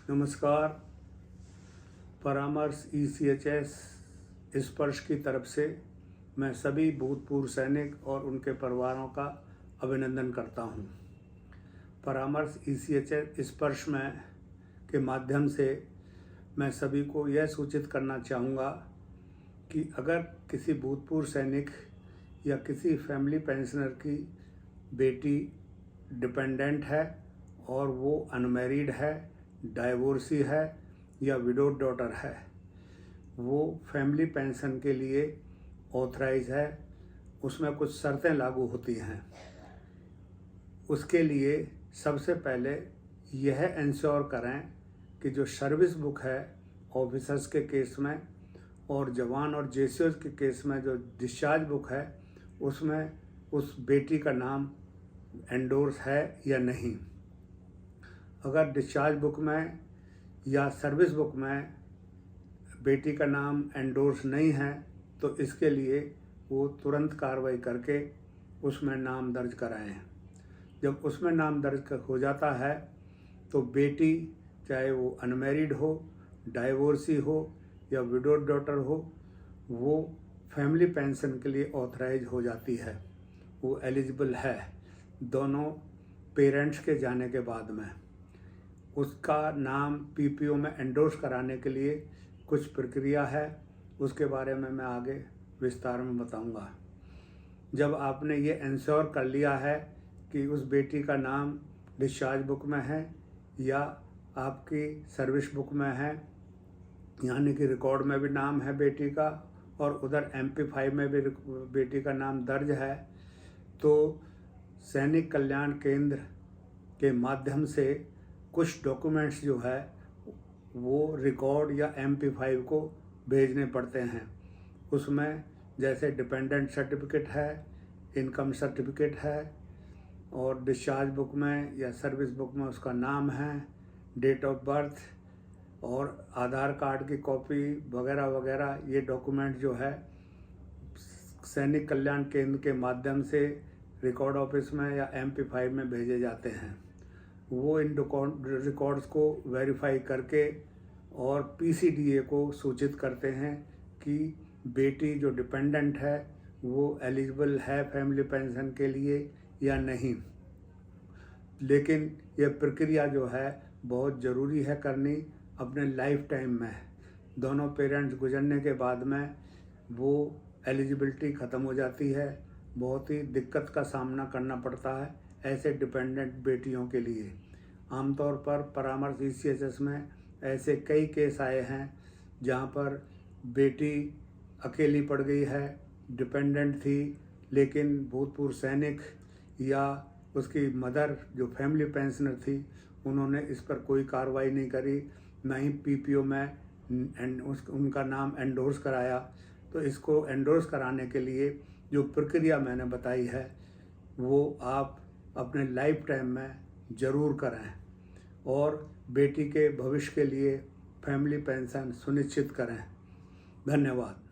नमस्कार। परामर्श ECHS स्पर्श की तरफ से मैं सभी भूतपूर्व सैनिक और उनके परिवारों का अभिनंदन करता हूं। परामर्श ECHS स्पर्श में के माध्यम से मैं सभी को यह सूचित करना चाहूँगा कि अगर किसी भूतपूर्व सैनिक या किसी फैमिली पेंशनर की बेटी डिपेंडेंट है और वो अनमैरिड है, डाइवोर्सी है या विडोड डॉटर है, वो फैमिली पेंशन के लिए ऑथराइज है। उसमें कुछ शर्तें लागू होती हैं। उसके लिए सबसे पहले यह इंश्योर करें कि जो सर्विस बुक है ऑफिसर्स के केस में और जवान और JCOs के केस में जो डिस्चार्ज बुक है उसमें उस बेटी का नाम एंडोर्स है या नहीं। अगर डिस्चार्ज बुक में या सर्विस बुक में बेटी का नाम एंडोर्स नहीं है तो इसके लिए वो तुरंत कार्रवाई करके उसमें नाम दर्ज कराएं। जब उसमें नाम दर्ज हो जाता है तो बेटी चाहे वो अनमैरिड हो, डाइवोर्सी हो या विडोड डॉटर हो, वो फैमिली पेंशन के लिए ऑथराइज हो जाती है, वो एलिजिबल है दोनों पेरेंट्स के जाने के बाद में। उसका नाम PPO में एंडोर्स कराने के लिए कुछ प्रक्रिया है, उसके बारे में मैं आगे विस्तार में बताऊंगा। जब आपने ये इंश्योर कर लिया है कि उस बेटी का नाम डिस्चार्ज बुक में है या आपकी सर्विस बुक में है, यानी कि रिकॉर्ड में भी नाम है बेटी का और उधर MP5 में भी बेटी का नाम दर्ज है, तो सैनिक कल्याण केंद्र के माध्यम से कुछ डॉक्यूमेंट्स जो है वो रिकॉर्ड या MP5 को भेजने पड़ते हैं। उसमें जैसे डिपेंडेंट सर्टिफिकेट है, इनकम सर्टिफिकेट है और डिस्चार्ज बुक में या सर्विस बुक में उसका नाम है, डेट ऑफ बर्थ और आधार कार्ड की कॉपी वगैरह वगैरह। ये डॉक्यूमेंट जो है सैनिक कल्याण केंद्र के माध्यम से रिकॉर्ड ऑफिस में या MP5 में भेजे जाते हैं। वो इन रिकॉर्ड्स को वेरीफाई करके और PCDA को सूचित करते हैं कि बेटी जो डिपेंडेंट है वो एलिजिबल है फैमिली पेंशन के लिए या नहीं। लेकिन यह प्रक्रिया जो है बहुत ज़रूरी है करनी अपने लाइफ टाइम में। दोनों पेरेंट्स गुजरने के बाद में वो एलिजिबिलिटी ख़त्म हो जाती है। बहुत ही दिक्कत का सामना करना पड़ता है ऐसे डिपेंडेंट बेटियों के लिए। आमतौर पर परामर्श ECHS में ऐसे कई केस आए हैं जहां पर बेटी अकेली पड़ गई है, डिपेंडेंट थी, लेकिन भूतपूर्व सैनिक या उसकी मदर जो फैमिली पेंशनर थी उन्होंने इस पर कोई कार्रवाई नहीं करी, ना ही PPO में उनका नाम एंडोर्स कराया। तो इसको एंडोर्स कराने के लिए जो प्रक्रिया मैंने बताई है वो आप अपने लाइफ टाइम में ज़रूर करें और बेटी के भविष्य के लिए फैमिली पेंशन सुनिश्चित करें। धन्यवाद।